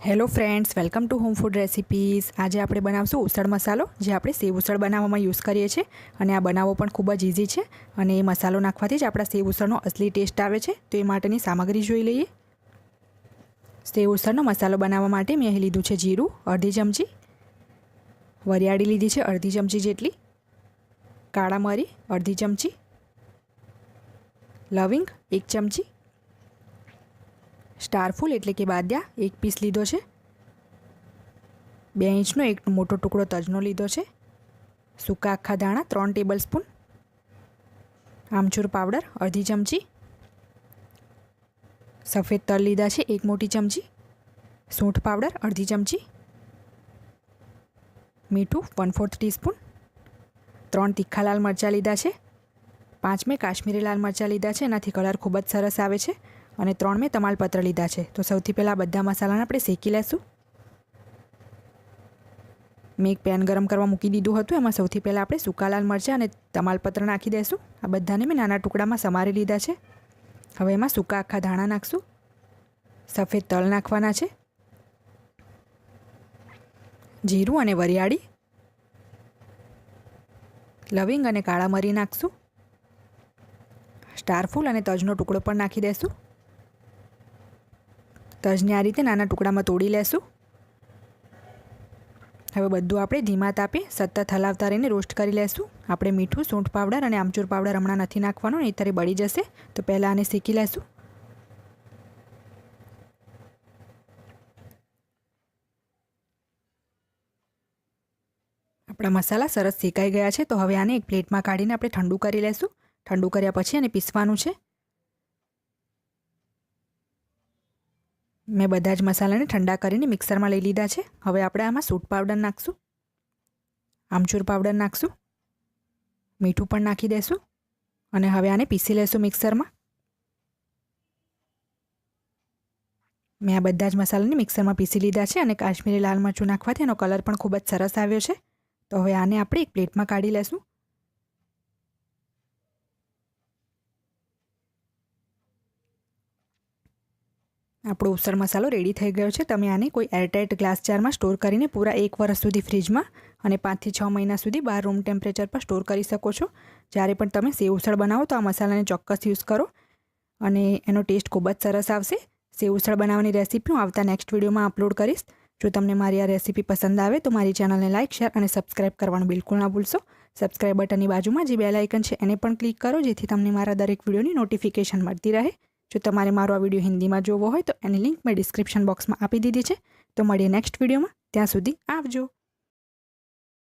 Hello friends, welcome to home food recipes. આજે આપણે બનાવશું ઉસળ મસાલો, જે આપણે સેવ ઉસળ બનાવવામાં યુઝ કરીએ છીએ। અને આ બનાવવો પણ ખૂબ જ ઇઝી છે અને એ મસાલો નાખવાથી જ આપણા સેવ ઉસળનો અસલી ટેસ્ટ આવે છે। તો એ માટેની સામગ્રી જોઈ લઈએ। સેવ ઉસળનો મસાલો બનાવવા માટે મેં અહીં લીધું છે જીરું અડધી ચમચી, વરિયાળી લીધી છે અડધી ચમચી જેટલી, કાળા મરી અડધી ચમચી, લવિંગ 1 ચમચી, સ્ટાર ફૂલ એટલે કે બાદિયા 1 પીસ લીધો છે, 2 ઇંચનો એક મોટો ટુકડો તજનો લીધો છે, સૂકા આખા દાણા 3 ટેબલ સ્પૂન, આમચૂર પાવડર અડધી ચમચી, સફેદ તલ લીધા છે 1 મોટી ચમચી, સૂંઠ પાવડર અડધી ચમચી, મીઠું 1/4 ટીસ્પૂન, 3 તીખા લાલ મરચાં લીધા છે, 5 મેં કાશ્મીરી લાલ મરચાં લીધા છે, એનાથી કલર ખૂબ જ સરસ આવે છે, અને 3 મેં તમાલપત્ર લીધા છે। તો સૌથી પહેલાં બધા મસાલાને આપણે શેકી લેશું। મેં એક પેન ગરમ કરવા મૂકી દીધું હતું, એમાં સૌથી પહેલાં આપણે સૂકા લાલ મરચાં અને તમાલપત્ર નાખી દઈશું। આ બધાને મેં નાના ટુકડામાં સમારી લીધા છે। હવે એમાં સૂકા આખા ધાણા નાખશું, સફેદ તલ નાખવાના છે, જીરું અને વરિયાળી, લવિંગ અને કાળા મરી નાખશું, સ્ટાર ફૂલ અને તજનો ટુકડો પણ નાખી દઈશું। તજને આ રીતે નાના ટુકડામાં તોડી લેશું। હવે બધું આપણે ધીમા તાપે સતત હલાવતા રહીને રોસ્ટ કરી લેશું। આપણે મીઠું, સૂંઠ પાવડર અને આમચૂર પાવડર હમણાં નથી નાખવાનું, નહીંતર બળી જશે। તો પહેલાં આને શેકી લેશું। આપણા મસાલા સરસ શેકાઈ ગયા છે। તો હવે આને એક પ્લેટમાં કાઢીને આપણે ઠંડુ કરી લેશું। ઠંડુ કર્યા પછી આને પીસવાનું છે। મેં બધા જ મસાલાને ઠંડા કરીને મિક્સરમાં લઈ લીધા છે। હવે આપણે આમાં સૂંઠ પાવડર નાખશું, આમચૂર પાવડર નાખશું, મીઠું પણ નાખી દઈશું અને હવે આને પીસી લેશું મિક્સરમાં। મેં આ બધા જ મસાલાને મિક્સરમાં પીસી લીધા છે અને કાશ્મીરી લાલ મરચું નાખવાથી એનો કલર પણ ખૂબ જ સરસ આવ્યો છે। તો હવે આને આપણે એક પ્લેટમાં કાઢી લેશું। આપણો ઉસળ મસાલો રેડી થઈ ગયો છે। તમે આને કોઈ એરટાઇટ ગ્લાસ જારમાં સ્ટોર કરીને પૂરા 1 વર્ષ સુધી ફ્રીજમાં અને 5 થી 6 મહિના સુધી બહાર રૂમ ટેમ્પરેચર પર સ્ટોર કરી શકો છો। જ્યારે પણ તમે સેવ ઉસળ બનાવો તો આ મસાલાને ચોક્કસ યુઝ કરો અને એનો ટેસ્ટ ખૂબ જ સરસ આવશે। સેવ ઉસળ બનાવવાની રેસીપી હું આવતા નેક્સ્ટ વિડીયોમાં અપલોડ કરીશ। જો તમને મારી આ રેસીપી પસંદ આવે તો મારી ચેનલને લાઇક, શેર અને સબસ્ક્રાઇબ કરવાનું બિલકુલ ના ભૂલશો। સબસ્ક્રાઇબ બટનની બાજુમાં જે બેલ આઇકન છે એને પણ ક્લિક કરો, જેથી તમને મારા દરેક વિડીયોની નોટિફિકેશન મળતી રહે। જો તમારે મારો આ વિડીયો હિન્દીમાં જોવો હોય તો એની લિંક મેં ડિસ્ક્રિપ્શન બોક્સમાં આપી દીધી છે। તો મળીએ નેક્સ્ટ વિડીયોમાં, ત્યાં સુધી આવજો।